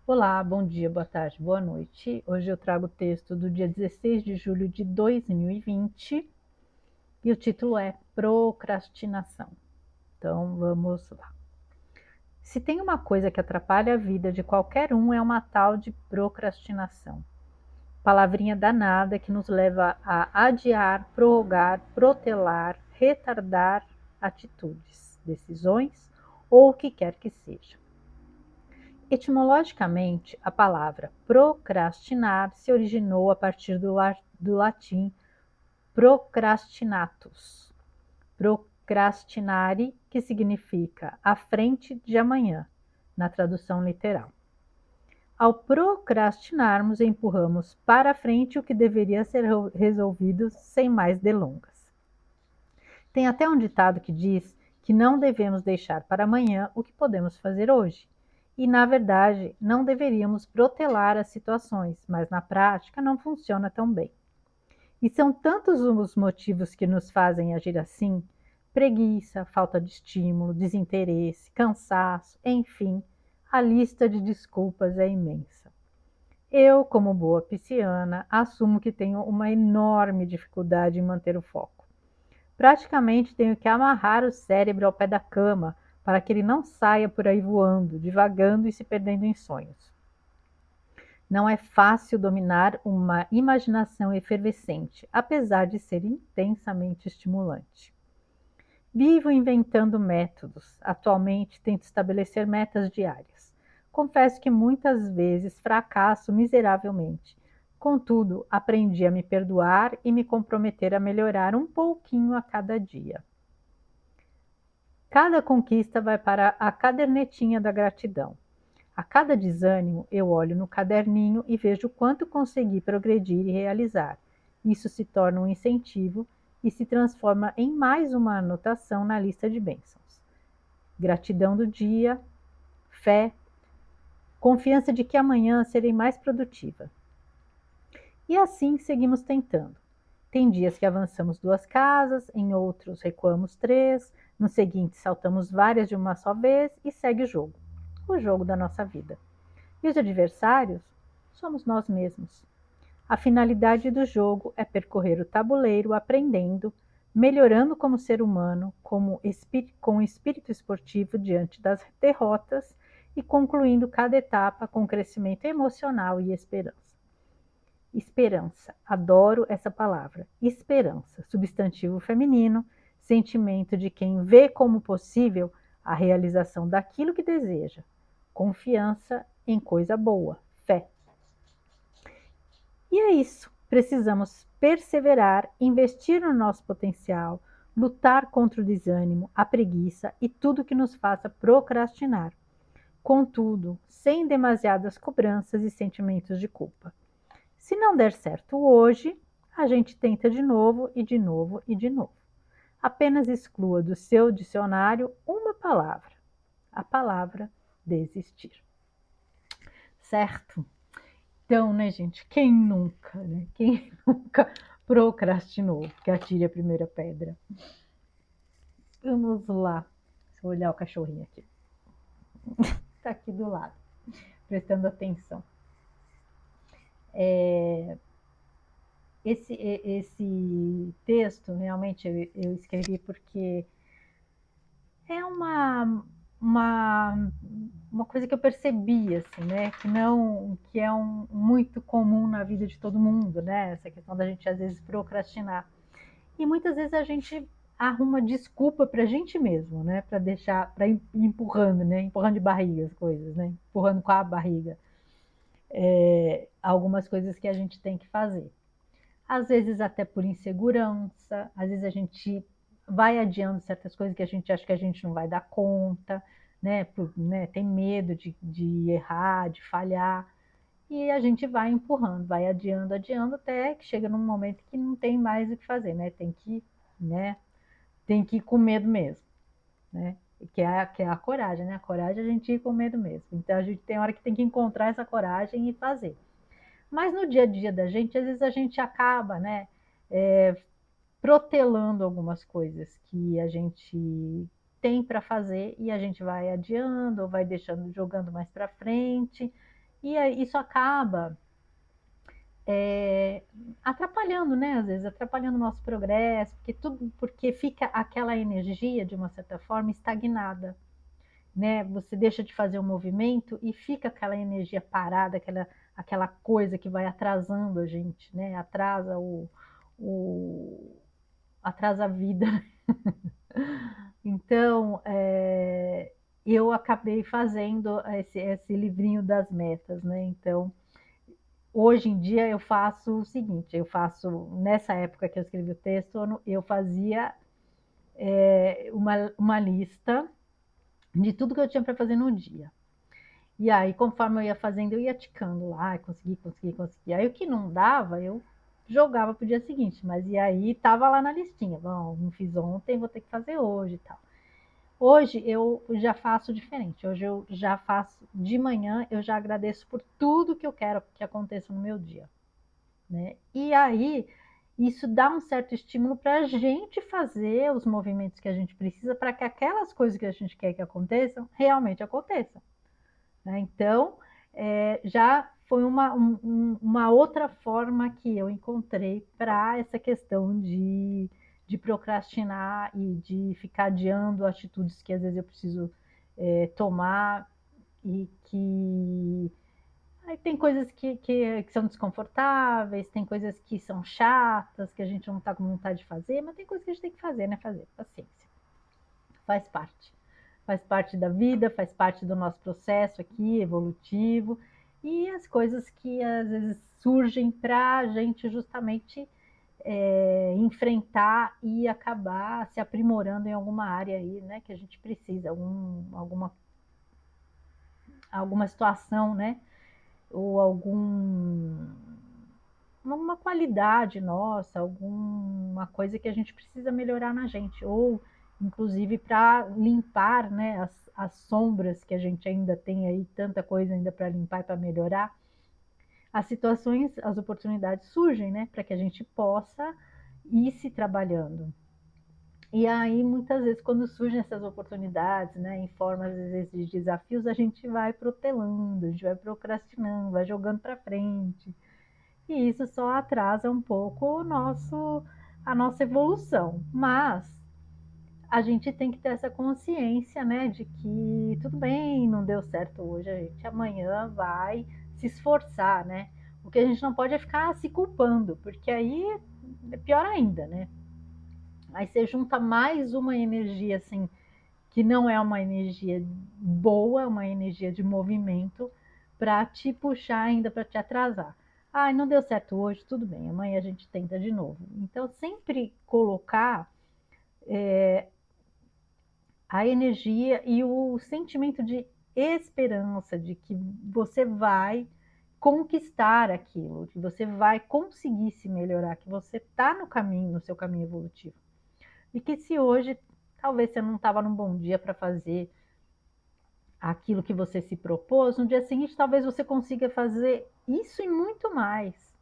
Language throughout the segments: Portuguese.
Olá, bom dia, boa tarde, boa noite. Hoje eu trago o texto do dia 16 de julho de 2020 e o título é Procrastinação. Então vamos lá. Se tem uma coisa que atrapalha a vida de qualquer um é uma tal de procrastinação. Palavrinha danada que nos leva a adiar, prorrogar, protelar, retardar atitudes, decisões ou o que quer que seja. Etimologicamente, a palavra procrastinar se originou a partir do latim procrastinatus, procrastinare, que significa à frente de amanhã, na tradução literal. Ao procrastinarmos, empurramos para frente o que deveria ser resolvido sem mais delongas. Tem até um ditado que diz que não devemos deixar para amanhã o que podemos fazer hoje. E, na verdade, não deveríamos protelar as situações, mas na prática não funciona tão bem. E são tantos os motivos que nos fazem agir assim: preguiça, falta de estímulo, desinteresse, cansaço, enfim, a lista de desculpas é imensa. Eu, como boa pisciana, assumo que tenho uma enorme dificuldade em manter o foco. Praticamente tenho que amarrar o cérebro ao pé da cama para que ele não saia por aí voando, divagando e se perdendo em sonhos. Não é fácil dominar uma imaginação efervescente, apesar de ser intensamente estimulante. Vivo inventando métodos. Atualmente tento estabelecer metas diárias. Confesso que muitas vezes fracasso miseravelmente. Contudo, aprendi a me perdoar e me comprometer a melhorar um pouquinho a cada dia. Cada conquista vai para a cadernetinha da gratidão. A cada desânimo, eu olho no caderninho e vejo quanto consegui progredir e realizar. Isso se torna um incentivo e se transforma em mais uma anotação na lista de bênçãos. Gratidão do dia, fé, confiança de que amanhã serei mais produtiva. E assim seguimos tentando. Tem dias que avançamos 2 casas, em outros recuamos 3, no seguinte saltamos várias de uma só vez e segue o jogo da nossa vida. E os adversários somos nós mesmos. A finalidade do jogo é percorrer o tabuleiro aprendendo, melhorando como ser humano, com o espírito esportivo diante das derrotas e concluindo cada etapa com crescimento emocional e esperança. Esperança, adoro essa palavra. Esperança, substantivo feminino, sentimento de quem vê como possível a realização daquilo que deseja. Confiança em coisa boa, fé. E é isso. Precisamos perseverar, investir no nosso potencial, lutar contra o desânimo, a preguiça e tudo que nos faça procrastinar. Contudo, sem demasiadas cobranças e sentimentos de culpa. Se não der certo hoje, a gente tenta de novo e de novo e de novo. Apenas exclua do seu dicionário uma palavra, a palavra desistir. Certo? Então, né, gente, quem nunca, né? Quem nunca procrastinou? Que atire a primeira pedra. Vamos lá. Deixa eu olhar o cachorrinho aqui. Está aqui do lado, prestando atenção. Esse texto, realmente, eu escrevi porque é uma coisa que eu percebi, assim, né? Que é muito comum na vida de todo mundo, né? Essa questão da gente, às vezes, procrastinar. E muitas vezes a gente arruma desculpa para a gente mesmo, né? Para deixar, para ir empurrando, né? Empurrando de barriga as coisas, né? Empurrando com a barriga. Algumas coisas que a gente tem que fazer. Às vezes até por insegurança, às vezes a gente vai adiando certas coisas que a gente acha que a gente não vai dar conta, né? Tem medo de errar, de falhar, e a gente vai empurrando, vai adiando, adiando, até que chega num momento que não tem mais o que fazer, né? Né? Tem que ir com medo mesmo, né? Que é a coragem, né? A coragem é a gente ir com medo mesmo. Então a gente tem hora que tem que encontrar essa coragem e fazer. Mas no dia a dia da gente, às vezes a gente acaba, né, protelando algumas coisas que a gente tem para fazer e a gente vai adiando ou vai deixando, jogando mais para frente E aí, isso acaba atrapalhando, né? Às vezes atrapalhando o nosso progresso, porque fica aquela energia, de uma certa forma, estagnada, né? Você deixa de fazer um movimento e fica aquela energia parada, aquela coisa que vai atrasando a gente, né? O, atrasa a vida. Então, eu acabei fazendo esse livrinho das metas, né? Então, hoje em dia eu faço o seguinte, nessa época que eu escrevi o texto, eu fazia uma lista de tudo que eu tinha para fazer no dia. E aí, conforme eu ia fazendo, eu ia ticando lá, consegui. Aí o que não dava, eu jogava para o dia seguinte, mas e aí estava lá na listinha, bom, não fiz ontem, vou ter que fazer hoje e tal. Hoje eu já faço diferente. Hoje eu já faço de manhã, eu já agradeço por tudo que eu quero que aconteça no meu dia, né? E aí isso dá um certo estímulo para a gente fazer os movimentos que a gente precisa para que aquelas coisas que a gente quer que aconteçam realmente aconteçam, né? Então já foi uma outra forma que eu encontrei para essa questão de procrastinar e de ficar adiando atitudes que às vezes eu preciso tomar e que aí tem coisas que são desconfortáveis, tem coisas que são chatas, que a gente não está com vontade de fazer, mas tem coisas que a gente tem que fazer, né? Fazer, paciência. Faz parte. Faz parte da vida, faz parte do nosso processo aqui, evolutivo, e as coisas que às vezes surgem para a gente justamente enfrentar e acabar se aprimorando em alguma área aí, né? Que a gente precisa, alguma situação, né? Ou alguma qualidade nossa, alguma coisa que a gente precisa melhorar na gente, ou inclusive para limpar, né, as sombras que a gente ainda tem aí, tanta coisa ainda para limpar e para melhorar. As situações, as oportunidades surgem, né, para que a gente possa ir se trabalhando. E aí, muitas vezes, quando surgem essas oportunidades, né, em formas, às vezes, de desafios, a gente vai protelando, a gente vai procrastinando, vai jogando para frente. E isso só atrasa um pouco a nossa evolução. Mas a gente tem que ter essa consciência, né, de que tudo bem, não deu certo hoje, a gente amanhã vai se esforçar, né? O que a gente não pode é ficar se culpando, porque aí é pior ainda, né? Aí você junta mais uma energia assim, que não é uma energia boa, é uma energia de movimento, para te puxar ainda, para te atrasar. Ah, não deu certo hoje, tudo bem, amanhã a gente tenta de novo. Então, sempre colocar a energia e o sentimento de esperança de que você vai conquistar aquilo, que você vai conseguir se melhorar, que você está no caminho, no seu caminho evolutivo. E que se hoje talvez você não estava num bom dia para fazer aquilo que você se propôs, no dia seguinte talvez você consiga fazer isso e muito mais,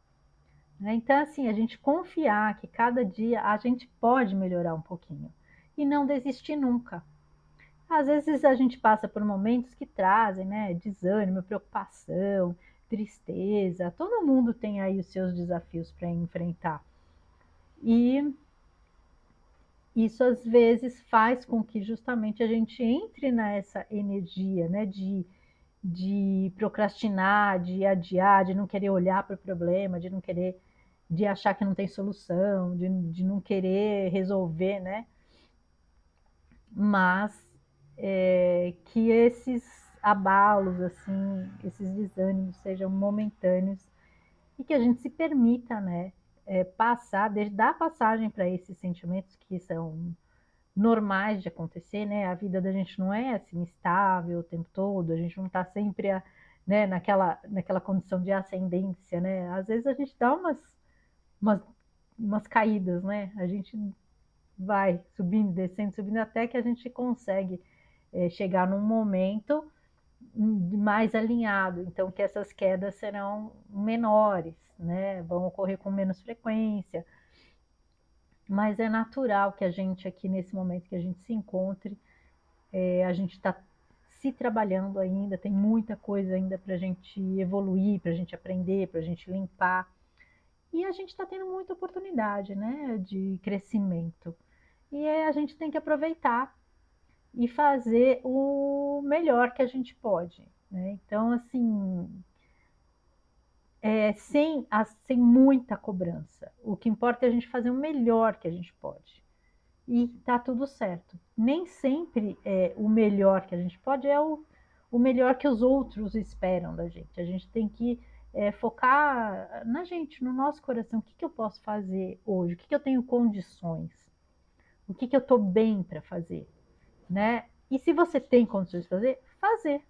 né? Então, assim, a gente confiar que cada dia a gente pode melhorar um pouquinho e não desistir nunca. Às vezes a gente passa por momentos que trazem, né, desânimo, preocupação, tristeza. Todo mundo tem aí os seus desafios para enfrentar. E isso às vezes faz com que justamente a gente entre nessa energia, né, de procrastinar, de adiar, de não querer olhar para o problema, de não querer, de achar que não tem solução, de não querer resolver, né? Mas que esses abalos, assim, esses desânimos sejam momentâneos e que a gente se permita, né, dar passagem para esses sentimentos que são normais de acontecer, né? A vida da gente não é assim estável o tempo todo, a gente não está sempre né, naquela condição de ascendência, né? Às vezes a gente dá umas, umas caídas, né? A gente vai subindo, descendo, subindo, até que a gente consegue chegar num momento mais alinhado, então que essas quedas serão menores, né? Vão ocorrer com menos frequência, mas é natural que a gente aqui nesse momento que a gente se encontre, a gente está se trabalhando ainda, tem muita coisa ainda para a gente evoluir, para a gente aprender, para a gente limpar. E a gente está tendo muita oportunidade, né, de crescimento. E a gente tem que aproveitar e fazer o melhor que a gente pode, né? Então, assim, sem muita cobrança. O que importa é a gente fazer o melhor que a gente pode. E tá tudo certo. Nem sempre o melhor que a gente pode é o melhor que os outros esperam da gente. A gente tem que focar na gente, no nosso coração. O que, que eu posso fazer hoje? O que, que eu tenho condições? O que, que eu estou bem para fazer? Né? E se você tem condições de fazer, fazer.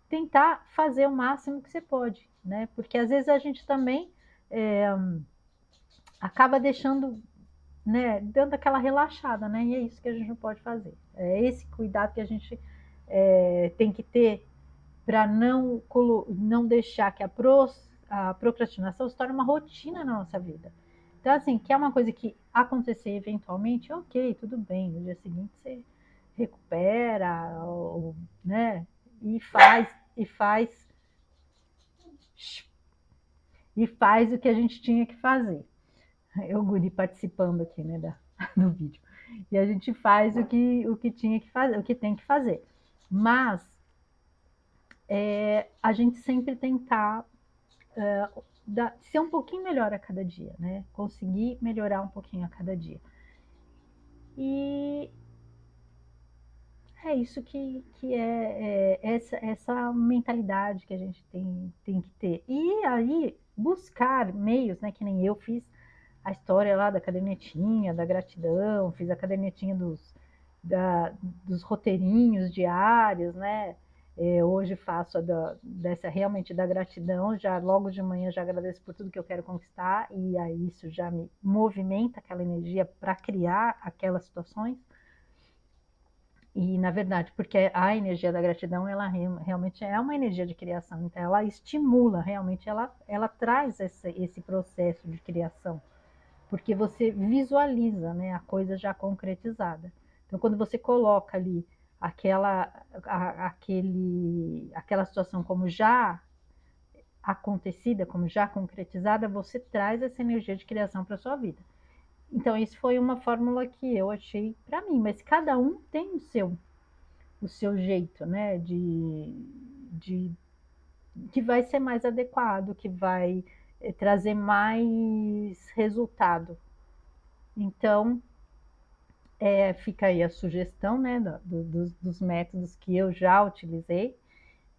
Tentar fazer o máximo que você pode, né? Porque às vezes a gente também é, acaba deixando, né, dando aquela relaxada, né? E é isso que a gente não pode fazer. É esse cuidado que a gente tem que ter para não deixar que a procrastinação se torne uma rotina na nossa vida. Então, assim, que é uma coisa que acontecer eventualmente, ok, tudo bem. No dia seguinte você recupera, né? E faz, e faz, e faz o que a gente tinha que fazer. Eu, Guri, participando aqui, né, do vídeo. E a gente faz o que tinha que fazer, o que tem que fazer. Mas a gente sempre tentar ser um pouquinho melhor a cada dia, né? Conseguir melhorar um pouquinho a cada dia. E é isso que essa mentalidade que a gente tem que ter. E aí, buscar meios, né? Que nem eu fiz a história lá da cadernetinha, da gratidão, fiz a cadernetinha dos roteirinhos diários, né? Hoje faço dessa realmente da gratidão, já logo de manhã já agradeço por tudo que eu quero conquistar, e aí isso já me movimenta aquela energia para criar aquelas situações. E na verdade, porque a energia da gratidão, ela realmente é uma energia de criação, então ela estimula, realmente ela traz esse processo de criação, porque você visualiza, né, a coisa já concretizada. Então, quando você coloca ali aquela situação como já acontecida, como já concretizada, você traz essa energia de criação para sua vida. Então, isso foi uma fórmula que eu achei para mim, mas cada um tem o seu jeito, né, de que vai ser mais adequado, que vai trazer mais resultado. Então, fica aí a sugestão, né, dos métodos que eu já utilizei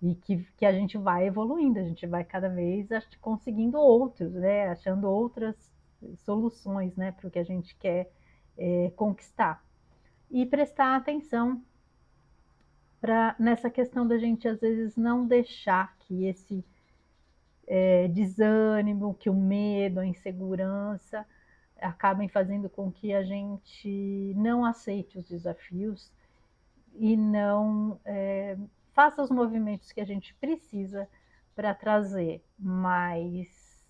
e que a gente vai evoluindo, a gente vai cada vez conseguindo outros, né, achando outras soluções, né, para o que a gente quer conquistar. E prestar atenção nessa questão da gente, às vezes, não deixar que esse desânimo, que o medo, a insegurança acabem fazendo com que a gente não aceite os desafios e não faça os movimentos que a gente precisa para trazer mais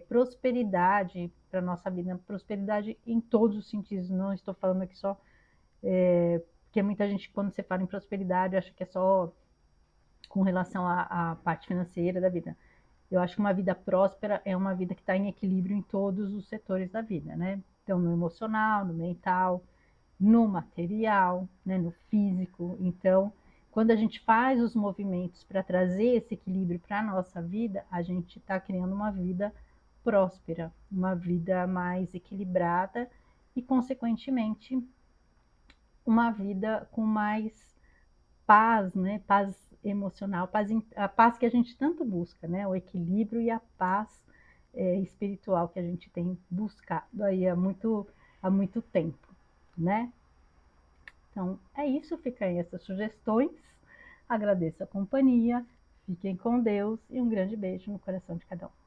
prosperidade para a nossa vida, prosperidade em todos os sentidos. Não estou falando aqui só porque muita gente, quando você fala em prosperidade, acha que é só com relação à parte financeira da vida. Eu acho que uma vida próspera é uma vida que está em equilíbrio em todos os setores da vida, né? Então, no emocional, no mental, no material, né? No físico. Então, quando a gente faz os movimentos para trazer esse equilíbrio para a nossa vida, a gente está criando uma vida próspera, uma vida mais equilibrada e, consequentemente, uma vida com mais paz, né? Paz emocional, a paz que a gente tanto busca, né? O equilíbrio e a paz espiritual que a gente tem buscado aí há muito tempo, né? Então é isso, ficam aí essas sugestões. Agradeço a companhia, fiquem com Deus e um grande beijo no coração de cada um.